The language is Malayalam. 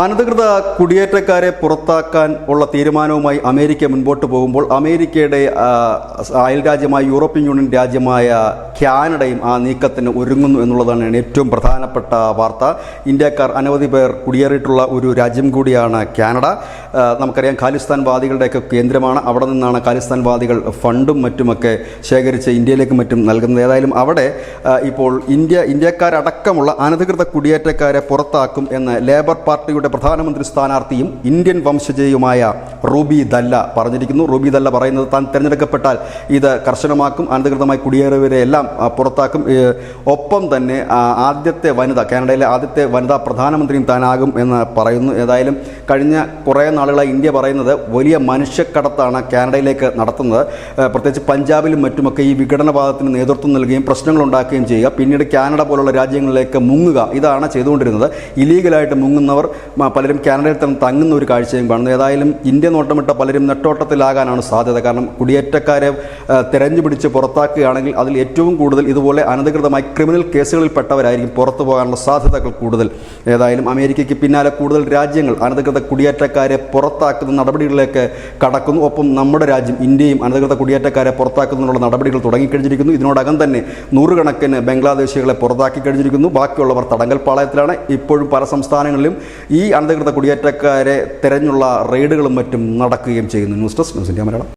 അനധികൃത കുടിയേറ്റക്കാരെ പുറത്താക്കാൻ ഉള്ള തീരുമാനവുമായി അമേരിക്ക മുൻപോട്ട് പോകുമ്പോൾ അമേരിക്കയുടെ അയൽരാജ്യമായ യൂറോപ്യൻ യൂണിയൻ രാജ്യമായ കാനഡയും ആ നീക്കത്തിന് ഒരുങ്ങുന്നു എന്നുള്ളതാണ് ഏറ്റവും പ്രധാനപ്പെട്ട വാർത്ത. ഇന്ത്യക്കാർ അനവധി പേർ കുടിയേറിയിട്ടുള്ള ഒരു രാജ്യം കൂടിയാണ് കാനഡ. നമുക്കറിയാം ഖാലിസ്ഥാൻവാദികളുടെയൊക്കെ കേന്ദ്രമാണ്. അവിടെ നിന്നാണ് ഖാലിസ്ഥാൻവാദികൾ ഫണ്ടും മറ്റുമൊക്കെ ശേഖരിച്ച് ഇന്ത്യയിലേക്കും മറ്റും നൽകുന്നത്. ഏതായാലും അവിടെ ഇപ്പോൾ ഇന്ത്യക്കാരടക്കമുള്ള അനധികൃത കുടിയേറ്റക്കാരെ പുറത്താക്കും എന്ന് ലേബർ പാർട്ടിയുടെ പ്രധാനമന്ത്രി സ്ഥാനാർത്ഥിയും ഇന്ത്യൻ വംശജയുമായ റൂബി ദല്ല പറഞ്ഞിരിക്കുന്നു. റൂബി ദല്ല പറയുന്നത് താൻ തിരഞ്ഞെടുക്കപ്പെട്ടാൽ ഇത് കർശനമാക്കും, അനധികൃതമായി കുടിയേറിയവരെ എല്ലാം പുറത്താക്കും. ഒപ്പം തന്നെ ആദ്യത്തെ വനിത, കാനഡയിലെ ആദ്യത്തെ വനിതാ പ്രധാനമന്ത്രിയും താനാകും എന്ന് പറയുന്നു. ഏതായാലും കഴിഞ്ഞ കുറേ നാളുകളായി ഇന്ത്യ പറയുന്നത് വലിയ മനുഷ്യക്കടത്താണ് കാനഡയിലേക്ക് നടത്തുന്നത്. പ്രത്യേകിച്ച് പഞ്ചാബിലും മറ്റുമൊക്കെ ഈ വിഘടനവാദത്തിന് നേതൃത്വം നൽകുകയും പ്രശ്നങ്ങളുണ്ടാക്കുകയും ചെയ്യുക, പിന്നീട് കാനഡ പോലുള്ള രാജ്യങ്ങളിലേക്ക് മുങ്ങുക, ഇതാണ് ചെയ്തുകൊണ്ടിരുന്നത്. ഇലീഗലായിട്ട് മുങ്ങുന്നവർ പലരും കാനഡയിൽ തന്നെ തങ്ങുന്ന ഒരു കാഴ്ചയും കാണുന്നു. ഏതായാലും ഇന്ത്യ നോട്ടമിട്ട പലരും നെട്ടോട്ടത്തിലാകാനാണ് സാധ്യത. കാരണം കുടിയേറ്റക്കാരെ തെരഞ്ഞുപിടിച്ച് പുറത്താക്കുകയാണെങ്കിൽ അതിൽ ഏറ്റവും കൂടുതൽ ഇതുപോലെ അനധികൃതമായി ക്രിമിനൽ കേസുകളിൽപ്പെട്ടവരായിരിക്കും പുറത്തു പോകാനുള്ള സാധ്യതകൾ കൂടുതൽ. ഏതായാലും അമേരിക്കയ്ക്ക് പിന്നാലെ കൂടുതൽ രാജ്യങ്ങൾ അനധികൃത കുടിയേറ്റക്കാരെ പുറത്താക്കുന്ന നടപടികളിലേക്ക് കടക്കുന്നു. ഒപ്പം നമ്മുടെ രാജ്യം ഇന്ത്യയും അനധികൃത കുടിയേറ്റക്കാരെ പുറത്താക്കുന്നതിനുള്ള നടപടികൾ തുടങ്ങിക്കഴിഞ്ഞിരിക്കുന്നു. ഇതിനോടകം തന്നെ നൂറുകണക്കിന് ബംഗ്ലാദേശികളെ പുറത്താക്കി കഴിഞ്ഞിരിക്കുന്നു. ബാക്കിയുള്ളവർ തടങ്കൽ പാളയത്തിലാണ്. ഇപ്പോഴും പല സംസ്ഥാനങ്ങളിലും ഈ അനധികൃത കുടിയേറ്റക്കാരെ തെരഞ്ഞുള്ള റെയ്ഡുകളും മറ്റും നടക്കുകയും ചെയ്യുന്നു. News desk news India Malayalam.